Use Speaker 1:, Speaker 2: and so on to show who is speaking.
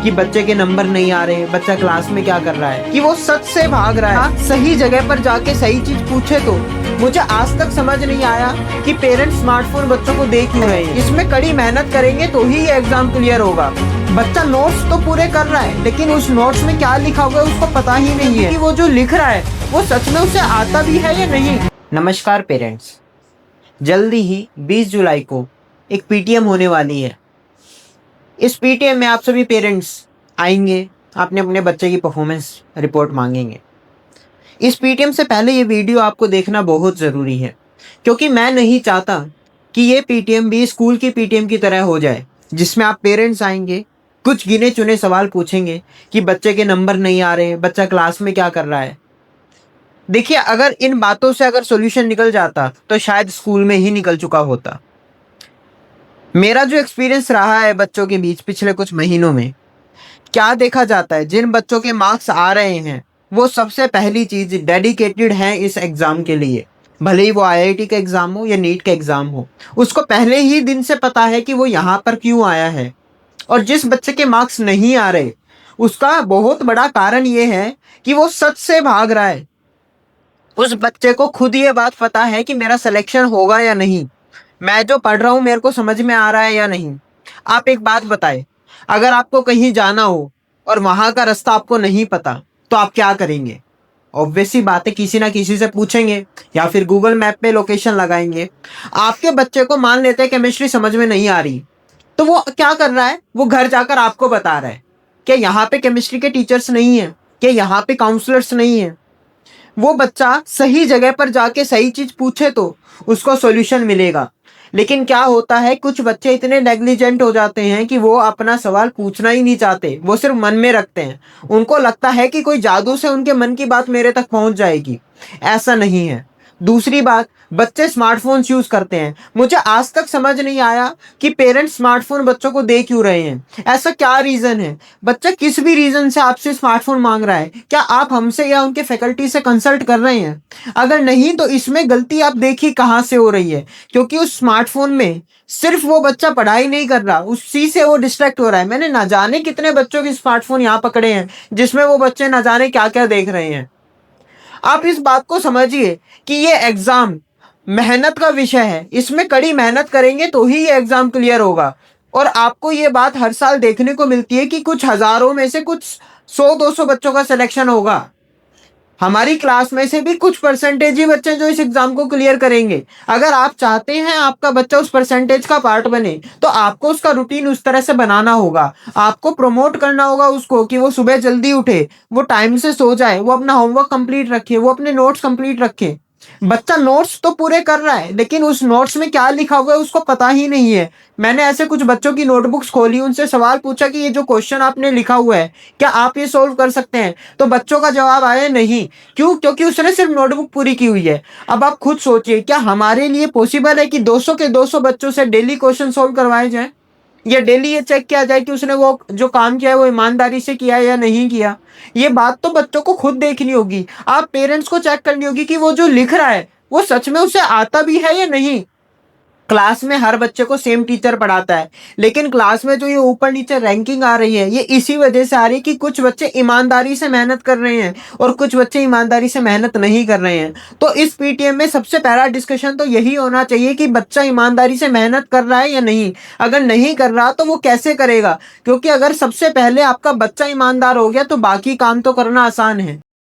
Speaker 1: कि बच्चे के नंबर नहीं आ रहे, बच्चा क्लास में क्या कर रहा है, कि वो सच से भाग रहा है। सही जगह पर जाके सही चीज पूछे तो मुझे आज तक समझ नहीं आया कि पेरेंट्स स्मार्टफोन बच्चों को दे क्यों रहे हैं। इसमें कड़ी मेहनत करेंगे तो ही ये एग्जाम क्लियर होगा। बच्चा नोट्स तो पूरे कर रहा है, लेकिन उस नोट्स में क्या लिखा हुआ है उसको पता ही नहीं है कि वो जो लिख रहा है वो सच में उसे आता भी है या नहीं। नमस्कार पेरेंट्स, जल्दी ही 20 जुलाई को एक पीटीएम होने वाली है। इस पीटीएम में आप सभी पेरेंट्स आएंगे, अपने अपने बच्चे की परफॉर्मेंस रिपोर्ट मांगेंगे। इस पीटीएम से पहले ये वीडियो आपको देखना बहुत ज़रूरी है, क्योंकि मैं नहीं चाहता कि ये पीटीएम भी स्कूल की पीटीएम की तरह हो जाए, जिसमें आप पेरेंट्स आएंगे, कुछ गिने चुने सवाल पूछेंगे कि बच्चे के नंबर नहीं आ रहे, बच्चा क्लास में क्या कर रहा है। देखिए, अगर इन बातों से अगर सॉल्यूशन निकल जाता तो शायद स्कूल में ही निकल चुका होता। मेरा जो एक्सपीरियंस रहा है बच्चों के बीच पिछले कुछ महीनों में, क्या देखा जाता है, जिन बच्चों के मार्क्स आ रहे हैं वो सबसे पहली चीज़ डेडिकेटेड हैं इस एग्ज़ाम के लिए। भले ही वो आईआईटी का एग्ज़ाम हो या नीट का एग्ज़ाम हो, उसको पहले ही दिन से पता है कि वो यहाँ पर क्यों आया है। और जिस बच्चे के मार्क्स नहीं आ रहे, उसका बहुत बड़ा कारण ये है कि वो सच से भाग रहा है। उस बच्चे को खुद ये बात पता है कि मेरा सिलेक्शन होगा या नहीं, मैं जो पढ़ रहा हूँ मेरे को समझ में आ रहा है या नहीं। आप एक बात बताएं, अगर आपको कहीं जाना हो और वहाँ का रास्ता आपको नहीं पता तो आप क्या करेंगे? ऑब्वियसली बात है, किसी ना किसी से पूछेंगे या फिर गूगल मैप पे लोकेशन लगाएंगे। आपके बच्चे को मान लेते हैं केमिस्ट्री समझ में नहीं आ रही, तो वो क्या कर रहा है, वो घर जाकर आपको बता रहा है कि यहाँ पे केमिस्ट्री के टीचर्स नहीं है, कि यहाँ पे काउंसलर्स नहीं है। वो बच्चा सही जगह पर जाके सही चीज पूछे तो उसको सॉल्यूशन मिलेगा। लेकिन क्या होता है, कुछ बच्चे इतने नेग्लिजेंट हो जाते हैं कि वो अपना सवाल पूछना ही नहीं चाहते, वो सिर्फ मन में रखते हैं। उनको लगता है कि कोई जादू से उनके मन की बात मेरे तक पहुंच जाएगी। ऐसा नहीं है। दूसरी बात, बच्चे स्मार्टफोन्स यूज करते हैं। मुझे आज तक समझ नहीं आया कि पेरेंट्स स्मार्टफोन बच्चों को दे क्यों रहे हैं। ऐसा क्या रीजन है? बच्चा किस भी रीजन से आपसे स्मार्टफोन मांग रहा है, क्या आप हमसे या उनके फैकल्टी से कंसल्ट कर रहे हैं? अगर नहीं तो इसमें गलती आप देखिए कहाँ से हो रही है। क्योंकि उस स्मार्टफोन में सिर्फ वो बच्चा पढ़ाई नहीं कर रहा, उसी से वो डिस्ट्रैक्ट हो रहा है। मैंने ना जाने कितने बच्चों के स्मार्टफोन यहाँ पकड़े हैं जिसमें वो बच्चे ना जाने क्या क्या देख रहे हैं। आप इस बात को समझिए कि ये एग्जाम मेहनत का विषय है। इसमें कड़ी मेहनत करेंगे तो ही ये एग्जाम क्लियर होगा। और आपको ये बात हर साल देखने को मिलती है कि कुछ हजारों में से कुछ 100-200 बच्चों का सिलेक्शन होगा। हमारी क्लास में से भी कुछ परसेंटेज ही बच्चे जो इस एग्जाम को क्लियर करेंगे। अगर आप चाहते हैं आपका बच्चा उस परसेंटेज का पार्ट बने, तो आपको उसका रूटीन उस तरह से बनाना होगा। आपको प्रमोट करना होगा उसको कि वो सुबह जल्दी उठे, वो टाइम से सो जाए, वो अपना होमवर्क कंप्लीट रखे, वो अपने नोट्स कंप्लीट रखे। बच्चा नोट्स तो पूरे कर रहा है, लेकिन उस नोट्स में क्या लिखा हुआ है उसको पता ही नहीं है। मैंने ऐसे कुछ बच्चों की नोटबुक्स खोली, उनसे सवाल पूछा कि ये जो क्वेश्चन आपने लिखा हुआ है क्या आप ये सोल्व कर सकते हैं? तो बच्चों का जवाब आया नहीं। क्यों? क्योंकि उसने सिर्फ नोटबुक पूरी की हुई है। अब आप खुद सोचिए, क्या हमारे लिए पॉसिबल है कि 200 के 200 बच्चों से डेली क्वेश्चन सोल्व करवाए जाए, या डेली ये चेक किया जाए कि उसने वो जो काम किया है वो ईमानदारी से किया है या नहीं किया? ये बात तो बच्चों को खुद देखनी होगी। आप पेरेंट्स को चेक करनी होगी कि वो जो लिख रहा है वो सच में उसे आता भी है या नहीं। क्लास में हर बच्चे को सेम टीचर पढ़ाता है, लेकिन क्लास में जो ये ऊपर नीचे रैंकिंग आ रही है ये इसी वजह से आ रही है कि कुछ बच्चे ईमानदारी से मेहनत कर रहे हैं और कुछ बच्चे ईमानदारी से मेहनत नहीं कर रहे हैं। तो इस पीटीएम में सबसे पहला डिस्कशन तो यही होना चाहिए कि बच्चा ईमानदारी से मेहनत कर रहा है या नहीं। अगर नहीं कर रहा तो वो कैसे करेगा? क्योंकि अगर सबसे पहले आपका बच्चा ईमानदार हो गया तो बाकी काम तो करना आसान है।